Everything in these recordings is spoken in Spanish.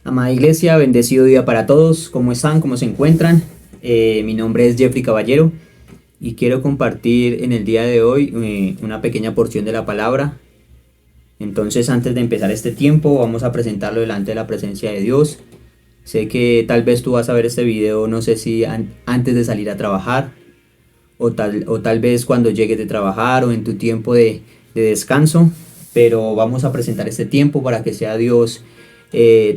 Amada iglesia, bendecido día para todos. ¿Cómo están? ¿Cómo se encuentran? Mi nombre es Jeffrey Caballero y quiero compartir en el día de hoy una pequeña porción de la palabra. Entonces, antes de empezar este tiempo, vamos a presentarlo delante de la presencia de Dios. Sé que tal vez tú vas a ver este video, no sé si antes de salir a trabajar o tal vez cuando llegues de trabajar o en tu tiempo de descanso, pero vamos a presentar este tiempo para que sea Dios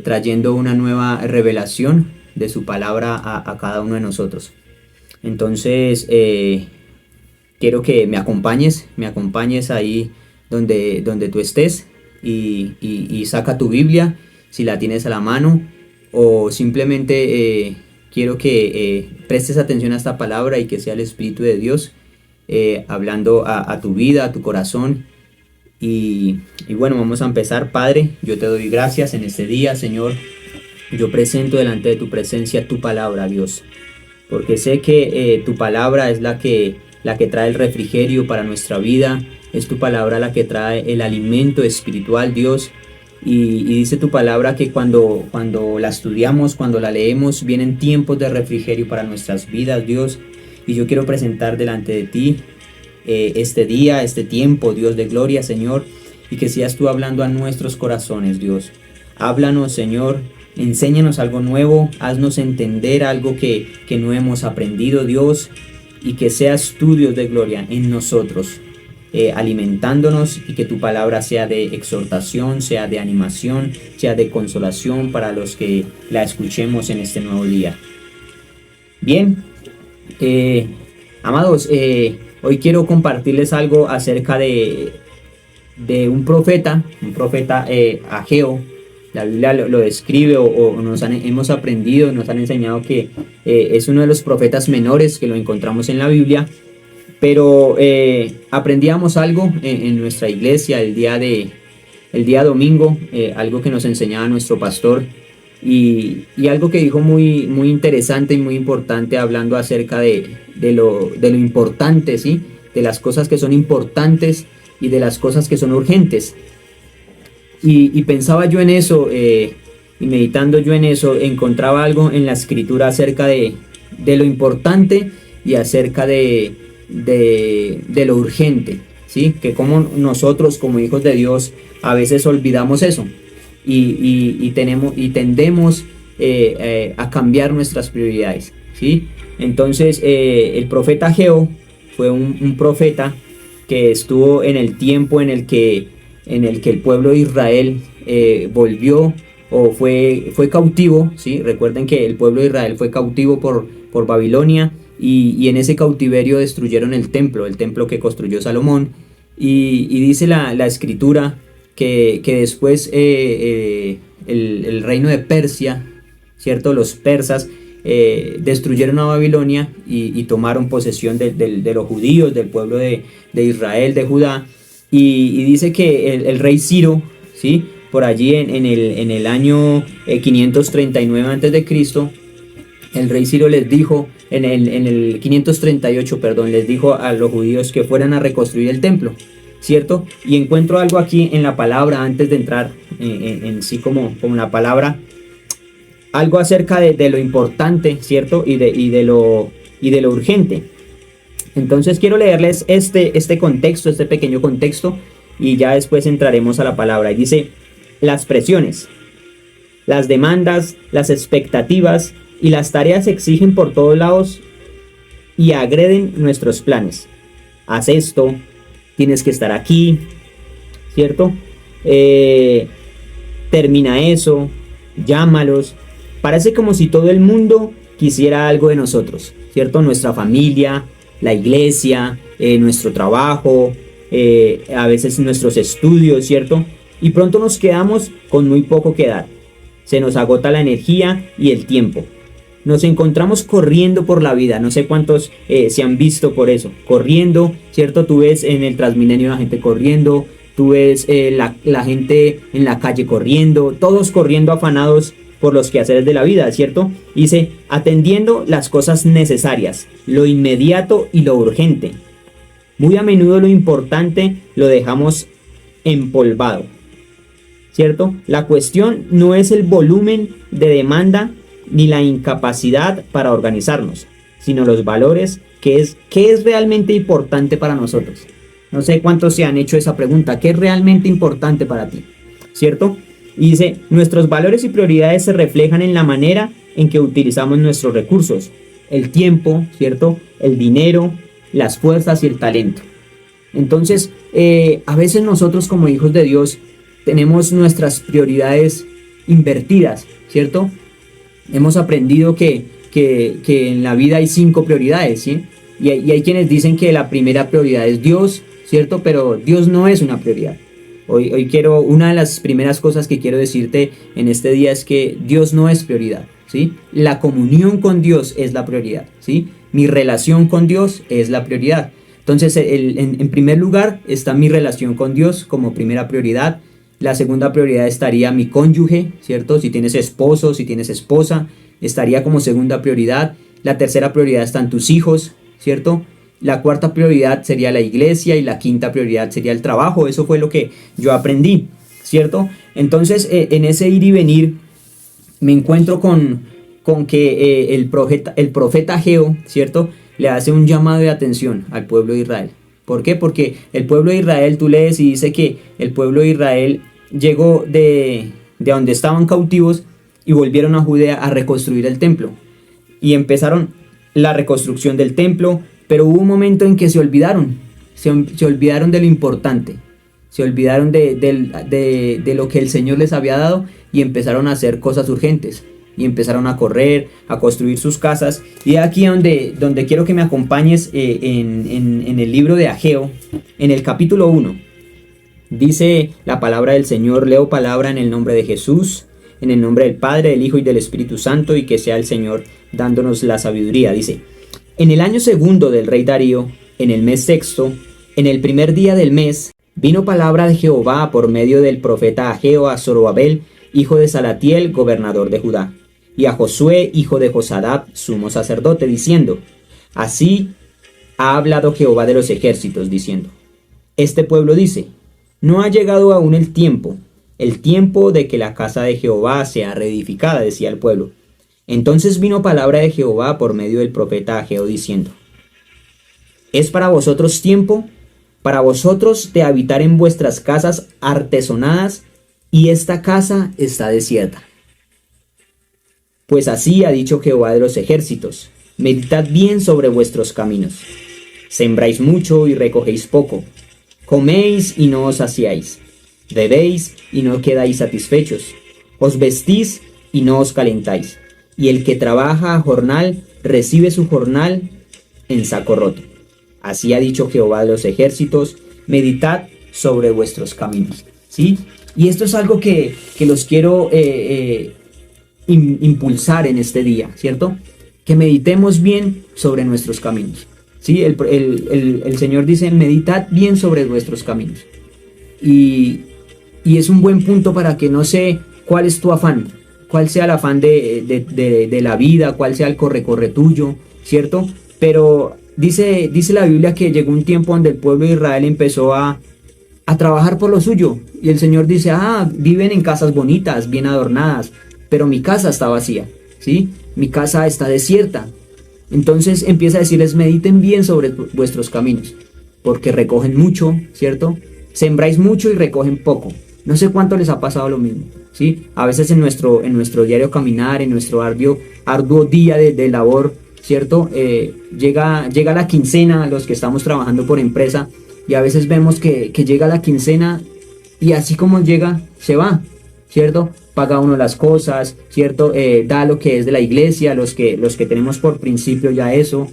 trayendo una nueva revelación de su palabra a cada uno de nosotros. Entonces, quiero que me acompañes ahí donde tú estés y saca tu Biblia si la tienes a la mano, o simplemente quiero que prestes atención a esta palabra y que sea el Espíritu de Dios hablando a tu vida, a tu corazón. Y bueno, vamos a empezar. Padre, yo te doy gracias en este día, Señor. Yo presento delante de tu presencia tu palabra, Dios, porque sé que tu palabra es la que trae el refrigerio para nuestra vida. Es tu palabra la que trae el alimento espiritual, Dios. Y dice tu palabra que cuando la estudiamos, cuando la leemos, vienen tiempos de refrigerio para nuestras vidas, Dios. Y yo quiero presentar delante de ti este día, este tiempo, Dios de gloria, Señor, y que seas tú hablando a nuestros corazones, Dios. Háblanos, Señor, enséñanos algo nuevo, haznos entender algo que no hemos aprendido, Dios, y que seas tú, Dios de gloria, en nosotros, alimentándonos, y que tu palabra sea de exhortación, sea de animación, sea de consolación para los que la escuchemos en este nuevo día. Bien, amados, hoy quiero compartirles algo acerca de un profeta Ageo. La Biblia lo describe o hemos aprendido, nos han enseñado que es uno de los profetas menores que lo encontramos en la Biblia. Pero aprendíamos algo en nuestra iglesia el día domingo, algo que nos enseñaba nuestro pastor, y algo que dijo muy, muy interesante y muy importante, hablando acerca de lo importante, ¿sí? De las cosas que son importantes y de las cosas que son urgentes. Y pensaba yo en eso, y meditando yo en eso, encontraba algo en la escritura acerca de lo importante y acerca de lo urgente, ¿sí? Que como nosotros como hijos de Dios a veces olvidamos eso y tendemos a cambiar nuestras prioridades, ¿sí? Entonces el profeta Ageo fue un profeta que estuvo en el tiempo en el que el pueblo de Israel volvió o fue cautivo, ¿sí? Recuerden que el pueblo de Israel fue cautivo por Babilonia, y en ese cautiverio destruyeron el templo que construyó Salomón, y dice la escritura que después el reino de Persia, ¿cierto? Los persas destruyeron a Babilonia y tomaron posesión de los judíos, del pueblo de Israel, de Judá, y dice que el rey Ciro, ¿sí? Por allí en el año 539 a.C., el rey Ciro les dijo, en el 538, perdón, les dijo a los judíos que fueran a reconstruir el templo, ¿cierto? Y encuentro algo aquí en la palabra, antes de entrar en sí como la palabra, algo acerca de lo importante, ¿cierto? Y de lo urgente. Entonces quiero leerles este contexto, este pequeño contexto, y ya después entraremos a la palabra. Y dice: las presiones, las demandas, las expectativas y las tareas exigen por todos lados y agreden nuestros planes. Haz esto, tienes que estar aquí, ¿cierto? Termina eso, llámalos. Parece como si todo el mundo quisiera algo de nosotros, ¿cierto? Nuestra familia, la iglesia, nuestro trabajo, a veces nuestros estudios, ¿cierto? Y pronto nos quedamos con muy poco que dar. Se nos agota la energía y el tiempo. Nos encontramos corriendo por la vida. No sé cuántos se han visto por eso, corriendo, ¿cierto? Tú ves en el Transmilenio la gente corriendo, tú ves la gente en la calle corriendo, todos corriendo afanados por los quehaceres de la vida, ¿cierto? Dice: atendiendo las cosas necesarias, lo inmediato y lo urgente. Muy a menudo lo importante lo dejamos empolvado. ¿cierto? La cuestión no es el volumen de demanda ni la incapacidad para organizarnos, sino los valores, qué es realmente importante para nosotros. No sé cuántos se han hecho esa pregunta, ¿qué es realmente importante para ti? ¿Cierto? Y dice, nuestros valores y prioridades se reflejan en la manera en que utilizamos nuestros recursos, el tiempo, ¿cierto? El dinero, las fuerzas y el talento. Entonces, a veces nosotros como hijos de Dios tenemos nuestras prioridades invertidas, ¿cierto? Hemos aprendido que en la vida hay 5 prioridades, ¿sí? Y hay quienes dicen que la primera prioridad es Dios, ¿cierto? Pero Dios no es una prioridad. Hoy una de las primeras cosas que quiero decirte en este día es que Dios no es prioridad, ¿sí? La comunión con Dios es la prioridad, ¿sí? Mi relación con Dios es la prioridad. Entonces, en primer lugar está mi relación con Dios como primera prioridad. La segunda prioridad estaría mi cónyuge, ¿cierto? Si tienes esposo, si tienes esposa, estaría como segunda prioridad. La tercera prioridad están tus hijos, ¿cierto? La cuarta prioridad sería la iglesia y la quinta prioridad sería el trabajo. Eso fue lo que yo aprendí, ¿cierto? Entonces, en ese ir y venir, me encuentro con que el profeta Ageo, ¿cierto?, le hace un llamado de atención al pueblo de Israel. ¿Por qué? Porque el pueblo de Israel, tú lees y dice que el pueblo de Israel llegó de donde estaban cautivos y volvieron a Judea a reconstruir el templo. Y empezaron la reconstrucción del templo, pero hubo un momento en que se olvidaron de lo importante, se olvidaron de lo que el Señor les había dado y empezaron a hacer cosas urgentes. Y empezaron a correr, a construir sus casas. Y aquí donde quiero que me acompañes en el libro de Ageo, en el capítulo 1. Dice la palabra del Señor, leo palabra en el nombre de Jesús, en el nombre del Padre, del Hijo y del Espíritu Santo, y que sea el Señor dándonos la sabiduría. Dice, en el año segundo del rey Darío, en el mes sexto, en el primer día del mes, vino palabra de Jehová por medio del profeta Ageo a Zorobabel, hijo de Salatiel, gobernador de Judá, y a Josué, hijo de Josadak, sumo sacerdote, diciendo, así ha hablado Jehová de los ejércitos, diciendo, este pueblo dice, no ha llegado aún el tiempo de que la casa de Jehová sea reedificada, decía el pueblo. Entonces vino palabra de Jehová por medio del profeta Ageo, diciendo, es para vosotros tiempo, para vosotros de habitar en vuestras casas artesonadas, y esta casa está desierta. Pues así ha dicho Jehová de los ejércitos, meditad bien sobre vuestros caminos. Sembráis mucho y recogéis poco, coméis y no os saciáis, bebéis y no quedáis satisfechos, os vestís y no os calentáis, y el que trabaja a jornal recibe su jornal en saco roto. Así ha dicho Jehová de los ejércitos, meditad sobre vuestros caminos. ¿Sí? Y esto es algo que los quiero impulsar en este día, ¿cierto? Que meditemos bien sobre nuestros caminos. ¿Sí? El Señor dice, meditad bien sobre vuestros caminos. Y es un buen punto para que no sé cuál es tu afán, cuál sea el afán de la vida, cuál sea el corre tuyo, ¿cierto? Pero dice la Biblia que llegó un tiempo donde el pueblo de Israel empezó a trabajar por lo suyo. Y el Señor dice, viven en casas bonitas, bien adornadas, pero mi casa está vacía, ¿sí? Mi casa está desierta. Entonces empieza a decirles, mediten bien sobre vuestros caminos, porque recogen mucho, ¿cierto? Sembráis mucho y recogen poco. No sé cuánto les ha pasado lo mismo, ¿sí? A veces en nuestro diario caminar, en nuestro arduo día de labor, ¿cierto? Llega la quincena, los que estamos trabajando por empresa, y a veces vemos que llega la quincena y así como llega, se va, ¿cierto? Paga uno las cosas, ¿cierto? Da lo que es de la iglesia, los que tenemos por principio ya eso,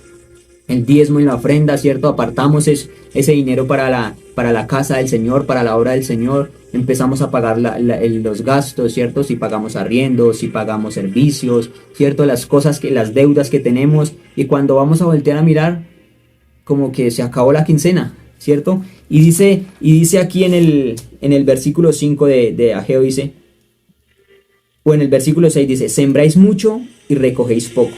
el diezmo y la ofrenda, ¿cierto? Apartamos ese dinero para la casa del Señor, para la obra del Señor. Empezamos a pagar los gastos, ¿cierto? Si pagamos arriendos, si pagamos servicios, ¿cierto? Las deudas que tenemos. Y cuando vamos a voltear a mirar, como que se acabó la quincena, ¿cierto? Y dice aquí en el versículo 5 de Ageo, dice, o en el versículo 6 dice, sembráis mucho y recogéis poco,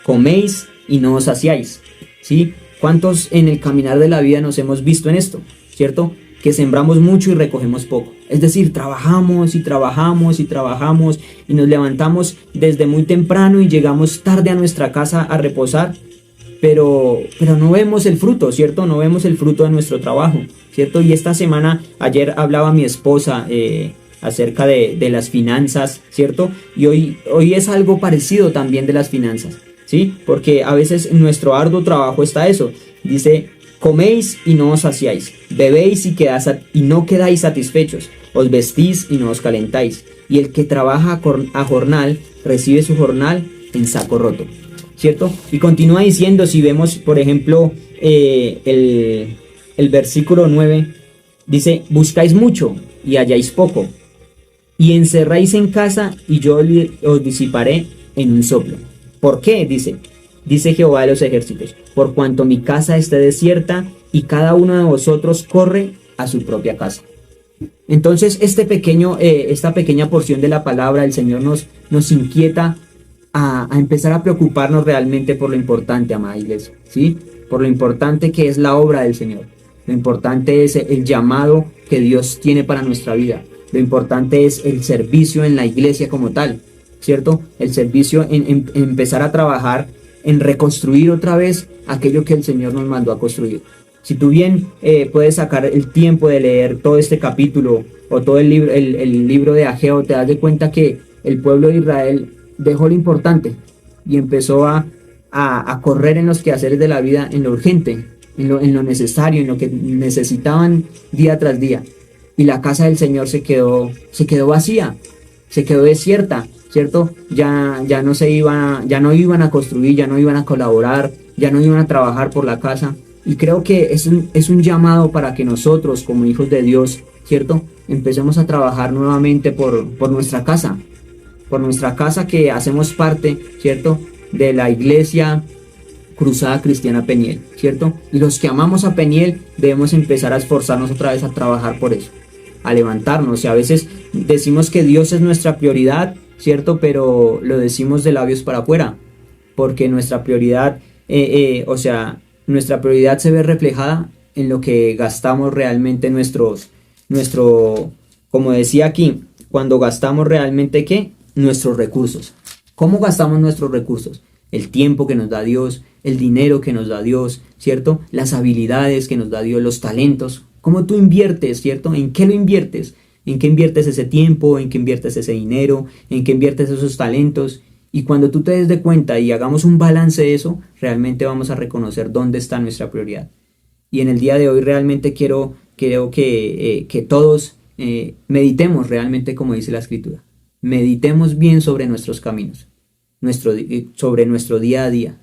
coméis y no os saciáis, ¿sí? ¿Cuántos en el caminar de la vida nos hemos visto en esto, cierto? que sembramos mucho y recogemos poco. Es decir, trabajamos y trabajamos y trabajamos y nos levantamos desde muy temprano y llegamos tarde a nuestra casa a reposar, pero no vemos el fruto, ¿cierto? No vemos el fruto de nuestro trabajo, ¿cierto? Y esta semana, ayer hablaba mi esposa acerca de las finanzas, ¿cierto? Y hoy es algo parecido también de las finanzas, ¿sí? Porque a veces en nuestro arduo trabajo está eso. Dice: coméis y no os saciáis, bebéis y no quedáis satisfechos, os vestís y no os calentáis, y el que trabaja a jornal recibe su jornal en saco roto, ¿cierto? Y continúa diciendo, si vemos por ejemplo el versículo 9, dice: buscáis mucho y halláis poco, y encerráis en casa y yo os disiparé en un soplo. ¿Por qué? Dice Jehová de los ejércitos: por cuanto mi casa esté desierta y cada uno de vosotros corre a su propia casa. Entonces esta pequeña porción de la palabra, el Señor nos inquieta a empezar a preocuparnos realmente por lo importante, amada iglesia, ¿sí? Por lo importante que es la obra del Señor. Lo importante es el llamado que Dios tiene para nuestra vida. Lo importante es el servicio en la iglesia como tal, ¿cierto? El servicio en empezar a trabajar en reconstruir otra vez aquello que el Señor nos mandó a construir. Si tú bien puedes sacar el tiempo de leer todo este capítulo o todo el libro de Ageo, te das de cuenta que el pueblo de Israel dejó lo importante y empezó a correr en los quehaceres de la vida, en lo urgente, en lo necesario, en lo que necesitaban día tras día. Y la casa del Señor se quedó vacía, se quedó desierta, ¿cierto? Ya no iban a construir, ya no iban a colaborar, ya no iban a trabajar por la casa. Y creo que es un llamado para que nosotros, como hijos de Dios, ¿cierto?, empecemos a trabajar nuevamente por nuestra casa que hacemos parte, ¿cierto?, de la iglesia Cruzada Cristiana Peniel, ¿cierto? Y los que amamos a Peniel debemos empezar a esforzarnos otra vez a trabajar por eso, a levantarnos. Y a veces decimos que Dios es nuestra prioridad, ¿cierto? Pero lo decimos de labios para afuera, porque nuestra prioridad, nuestra prioridad se ve reflejada en lo que gastamos realmente como decía aquí, cuando gastamos realmente, ¿qué? Nuestros recursos. ¿Cómo gastamos nuestros recursos? El tiempo que nos da Dios, el dinero que nos da Dios, ¿cierto? Las habilidades que nos da Dios, los talentos. ¿Cómo tú inviertes, cierto? ¿En qué lo inviertes? ¿En qué inviertes ese tiempo? ¿En qué inviertes ese dinero? ¿En qué inviertes esos talentos? Y cuando tú te des de cuenta y hagamos un balance de eso, realmente vamos a reconocer dónde está nuestra prioridad. Y en el día de hoy realmente quiero que todos meditemos realmente como dice la Escritura. Meditemos bien sobre nuestros caminos, sobre nuestro día a día.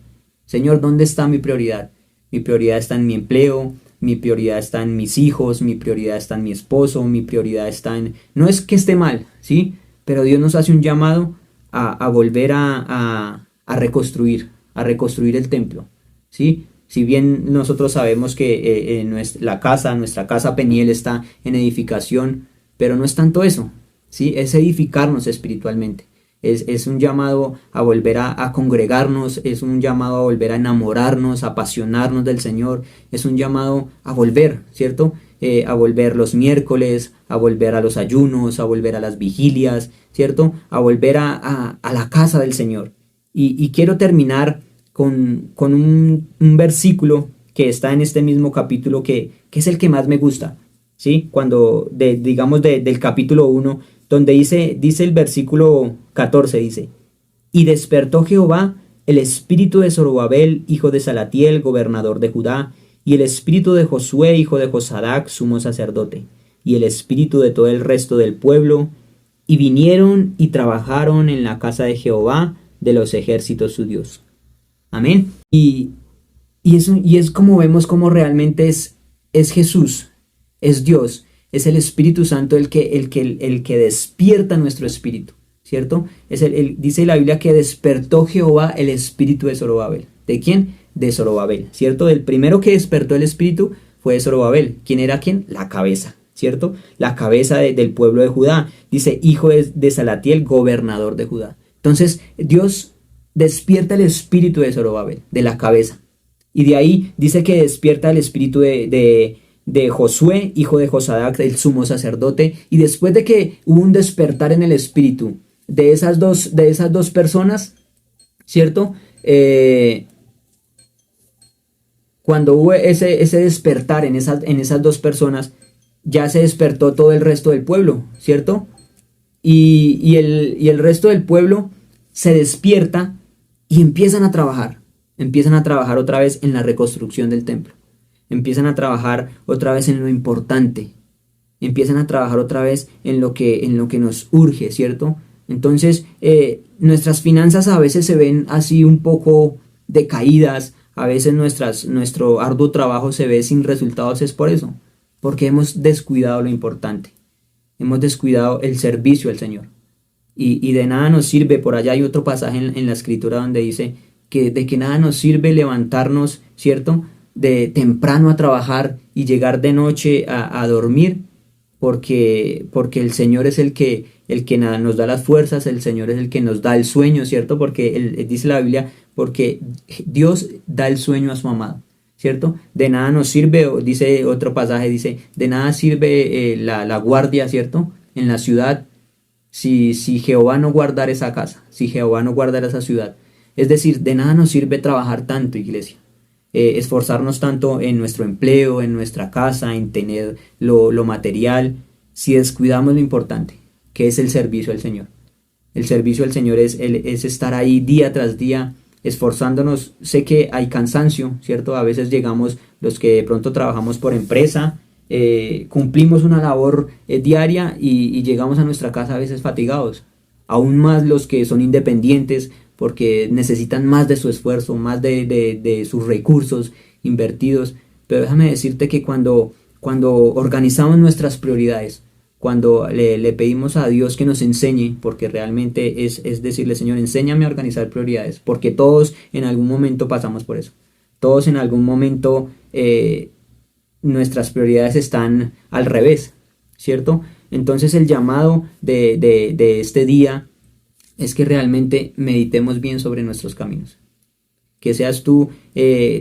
Señor, ¿dónde está mi prioridad? Mi prioridad está en mi empleo, mi prioridad está en mis hijos, mi prioridad está en mi esposo, mi prioridad está en... No es que esté mal, ¿sí? Pero Dios nos hace un llamado a volver a reconstruir el templo, ¿sí? Si bien nosotros sabemos que nuestra casa Peniel está en edificación, pero no es tanto eso, ¿sí? Es edificarnos espiritualmente. Es un llamado a volver a congregarnos, es un llamado a volver a enamorarnos, a apasionarnos del Señor, es un llamado a volver, ¿cierto? A volver los miércoles, a volver a los ayunos, a volver a las vigilias, ¿cierto? A volver a la casa del Señor. Y quiero terminar con un versículo que está en este mismo capítulo que es el que más me gusta, ¿sí? Del capítulo 1, donde dice el versículo 14, dice: y despertó Jehová el espíritu de Zorobabel, hijo de Salatiel, gobernador de Judá, y el espíritu de Josué, hijo de Josadac, sumo sacerdote, y el espíritu de todo el resto del pueblo, y vinieron y trabajaron en la casa de Jehová de los ejércitos su Dios. Amén. Y es como vemos como realmente es Jesús, es Dios, es el Espíritu Santo el que despierta nuestro espíritu, ¿cierto? Dice la Biblia que despertó Jehová el espíritu de Zorobabel. ¿De quién? De Zorobabel, ¿cierto? El primero que despertó el espíritu fue de Zorobabel. ¿Quién era quién? La cabeza, ¿cierto? La cabeza del pueblo de Judá. Dice hijo de Salatiel, gobernador de Judá. Entonces Dios despierta el espíritu de Zorobabel, de la cabeza. Y de ahí dice que despierta el espíritu de de Josué, hijo de Josadac, el sumo sacerdote, y después de que hubo un despertar en el espíritu de esas dos personas, ¿cierto? Cuando hubo ese despertar en esas dos personas, ya se despertó todo el resto del pueblo, ¿cierto? Y el resto del pueblo se despierta y empiezan a trabajar otra vez en la reconstrucción del templo, empiezan a trabajar otra vez en lo importante, empiezan a trabajar otra vez en lo que nos urge, ¿cierto? Entonces, nuestras finanzas a veces se ven así un poco decaídas, a veces nuestro arduo trabajo se ve sin resultados, es por eso, porque hemos descuidado lo importante, hemos descuidado el servicio al Señor. Y de nada nos sirve, por allá hay otro pasaje en la escritura donde dice que de que nada nos sirve levantarnos, ¿cierto? De temprano a trabajar y llegar de noche a dormir, porque el Señor es el que nos da las fuerzas, el Señor es el que nos da el sueño, ¿cierto? Porque dice la Biblia, porque Dios da el sueño a su amado, ¿cierto? De nada nos sirve, dice otro pasaje, dice, de nada sirve la guardia, ¿cierto? En la ciudad, si Jehová no guardara esa casa, si Jehová no guardara esa ciudad. Es decir, de nada nos sirve trabajar tanto, iglesia. Esforzarnos tanto en nuestro empleo, en nuestra casa, en tener lo material, si descuidamos lo importante, que es el servicio al Señor. El servicio al Señor es estar ahí día tras día, esforzándonos. Sé que hay cansancio, ¿cierto? A veces llegamos, los que de pronto trabajamos por empresa, cumplimos una labor diaria y llegamos a nuestra casa a veces fatigados. Aún más los que son independientes, porque necesitan más de su esfuerzo, más de sus recursos invertidos. Pero déjame decirte que cuando organizamos nuestras prioridades, cuando le pedimos a Dios que nos enseñe, porque realmente es decirle, Señor, enséñame a organizar prioridades, porque todos en algún momento pasamos por eso. Todos en algún momento nuestras prioridades están al revés, ¿cierto? Entonces el llamado de este día es que realmente meditemos bien sobre nuestros caminos. Que seas tú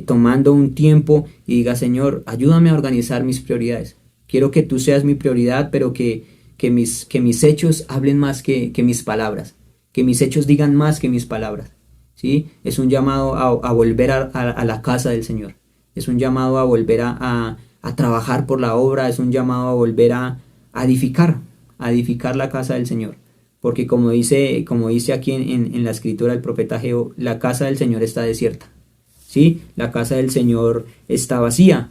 tomando un tiempo y digas, Señor, ayúdame a organizar mis prioridades. Quiero que tú seas mi prioridad, pero que mis hechos hablen más que mis palabras. Que mis hechos digan más que mis palabras. ¿Sí? Es un llamado a volver a la casa del Señor. Es un llamado a volver a trabajar por la obra. Es un llamado a volver a edificar la casa del Señor. Porque como dice aquí en la escritura del profeta Ageo, la casa del Señor está desierta. ¿Sí? La casa del Señor está vacía.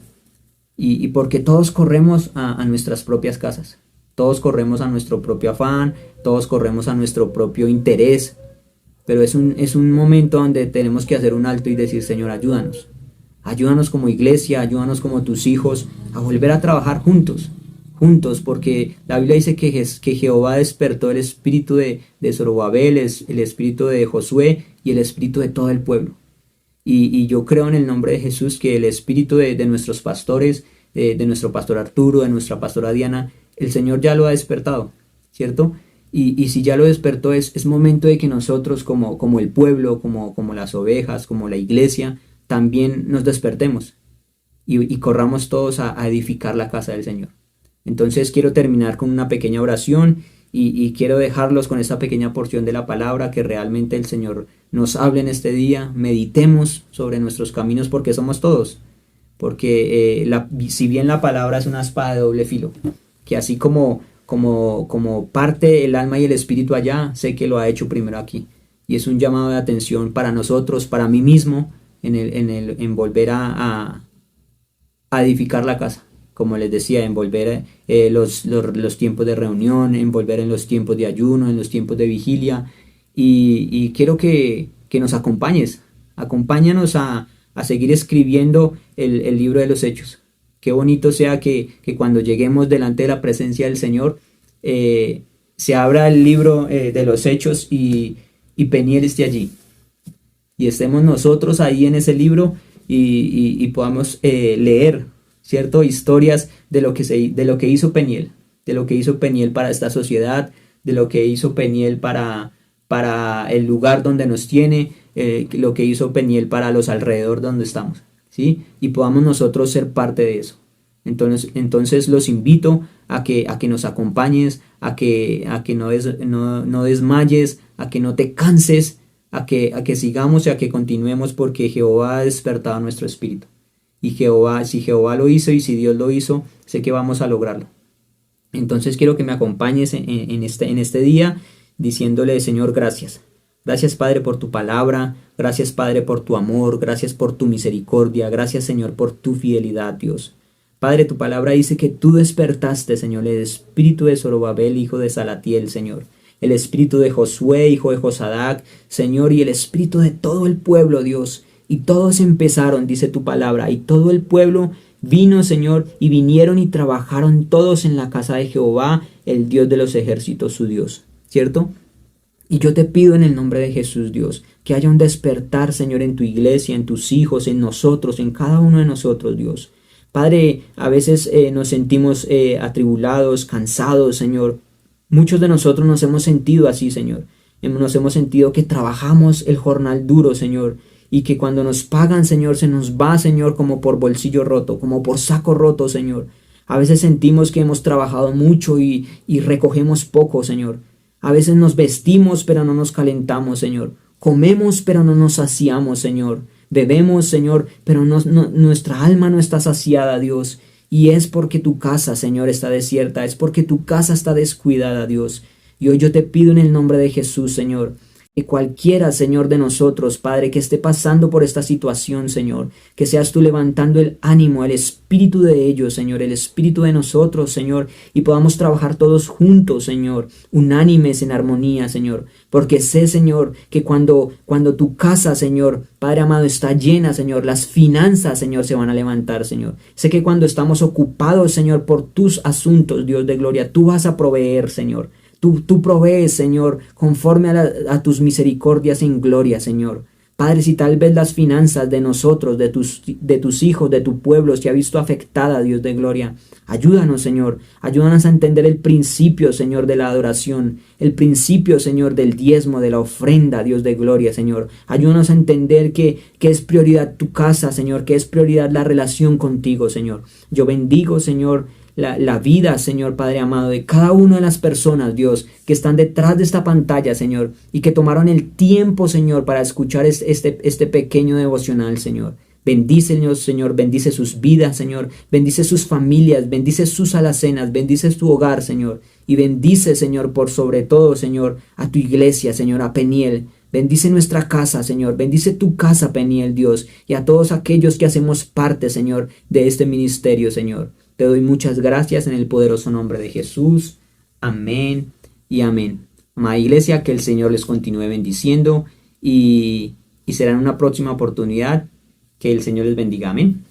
Y porque todos corremos a nuestras propias casas. Todos corremos a nuestro propio afán. Todos corremos a nuestro propio interés. Pero es un momento donde tenemos que hacer un alto y decir, Señor, ayúdanos. Ayúdanos como iglesia, ayúdanos como tus hijos a volver a trabajar juntos, porque la Biblia dice que Jehová despertó el espíritu de Zorobabel, el espíritu de Josué y el espíritu de todo el pueblo. Y yo creo en el nombre de Jesús que el espíritu de nuestros pastores, de nuestro pastor Arturo, de nuestra pastora Diana, el Señor ya lo ha despertado, ¿cierto? Y si ya lo despertó, es momento de que nosotros como el pueblo, como las ovejas, como la iglesia, también nos despertemos y corramos todos a edificar la casa del Señor. Entonces quiero terminar con una pequeña oración y quiero dejarlos con esta pequeña porción de la palabra, que realmente el Señor nos hable en este día. Meditemos sobre nuestros caminos, porque somos todos. Porque si bien la palabra es una espada de doble filo, que así como parte el alma y el espíritu allá, sé que lo ha hecho primero aquí. Y es un llamado de atención para nosotros, para mí mismo, en volver a edificar la casa. Como les decía, envolver los tiempos de reunión, envolver en los tiempos de ayuno, en los tiempos de vigilia. Y quiero que nos acompañes. Acompáñanos a seguir escribiendo el libro de los Hechos. Qué bonito sea que cuando lleguemos delante de la presencia del Señor, se abra el libro de los Hechos y Peniel esté allí. Y estemos nosotros ahí en ese libro y podamos leer, ¿cierto? Historias de lo que hizo Peniel, para esta sociedad, de lo que hizo Peniel para el lugar donde nos tiene, lo que hizo Peniel para los alrededor donde estamos, ¿sí? Y podamos nosotros ser parte de eso. Entonces los invito a que nos acompañes, a que no desmayes, a que no te canses, a que sigamos y a que continuemos, porque Jehová ha despertado nuestro espíritu. Y si Jehová lo hizo y si Dios lo hizo, sé que vamos a lograrlo. Entonces quiero que me acompañes en este día diciéndole: Señor, gracias. Gracias, Padre, por tu palabra. Gracias, Padre, por tu amor. Gracias por tu misericordia. Gracias, Señor, por tu fidelidad, Dios. Padre, tu palabra dice que tú despertaste, Señor, el espíritu de Zorobabel, hijo de Salatiel, Señor. El espíritu de Josué, hijo de Josadac, Señor, y el espíritu de todo el pueblo, Dios. Y todos empezaron, dice tu palabra, y todo el pueblo vino, Señor, y vinieron y trabajaron todos en la casa de Jehová, el Dios de los ejércitos, su Dios. ¿Cierto? Y yo te pido en el nombre de Jesús, Dios, que haya un despertar, Señor, en tu iglesia, en tus hijos, en nosotros, en cada uno de nosotros, Dios. Padre, a veces nos sentimos atribulados, cansados, Señor. Muchos de nosotros nos hemos sentido así, Señor. Nos hemos sentido que trabajamos el jornal duro, Señor, y que cuando nos pagan, Señor, se nos va, Señor, como por bolsillo roto, como por saco roto, Señor. A veces sentimos que hemos trabajado mucho y recogemos poco, Señor. A veces nos vestimos, pero no nos calentamos, Señor. Comemos, pero no nos saciamos, Señor. Bebemos, Señor, pero nuestra alma no está saciada, Dios. Y es porque tu casa, Señor, está desierta. Es porque tu casa está descuidada, Dios. Y hoy yo te pido en el nombre de Jesús, Señor, que cualquiera, Señor, de nosotros, Padre, que esté pasando por esta situación, Señor, que seas tú levantando el ánimo, el espíritu de ellos, Señor, el espíritu de nosotros, Señor, y podamos trabajar todos juntos, Señor, unánimes en armonía, Señor, porque sé, Señor, que cuando tu casa, Señor, Padre amado, está llena, Señor, las finanzas, Señor, se van a levantar, Señor. Sé que cuando estamos ocupados, Señor, por tus asuntos, Dios de gloria, tú vas a proveer, Señor. Tú provees, Señor, conforme a tus misericordias en gloria, Señor. Padre, si tal vez las finanzas de nosotros, de tus hijos, de tu pueblo se ha visto afectada, Dios de gloria, ayúdanos, Señor. Ayúdanos a entender el principio, Señor, de la adoración. El principio, Señor, del diezmo, de la ofrenda, Dios de gloria, Señor. Ayúdanos a entender que es prioridad tu casa, Señor, que es prioridad la relación contigo, Señor. Yo bendigo, Señor, la vida, Señor Padre amado, de cada una de las personas, Dios, que están detrás de esta pantalla, Señor, y que tomaron el tiempo, Señor, para escuchar este pequeño devocional, Señor. Bendícelos, Señor, bendice sus vidas, Señor, bendice sus familias, bendice sus alacenas, bendice su hogar, Señor, y bendice, Señor, por sobre todo, Señor, a tu iglesia, Señor, a Peniel. Bendice nuestra casa, Señor, bendice tu casa, Peniel, Dios, y a todos aquellos que hacemos parte, Señor, de este ministerio, Señor. Te doy muchas gracias en el poderoso nombre de Jesús. Amén y amén. Amada iglesia, que el Señor les continúe bendiciendo y será en una próxima oportunidad. Que el Señor les bendiga. Amén.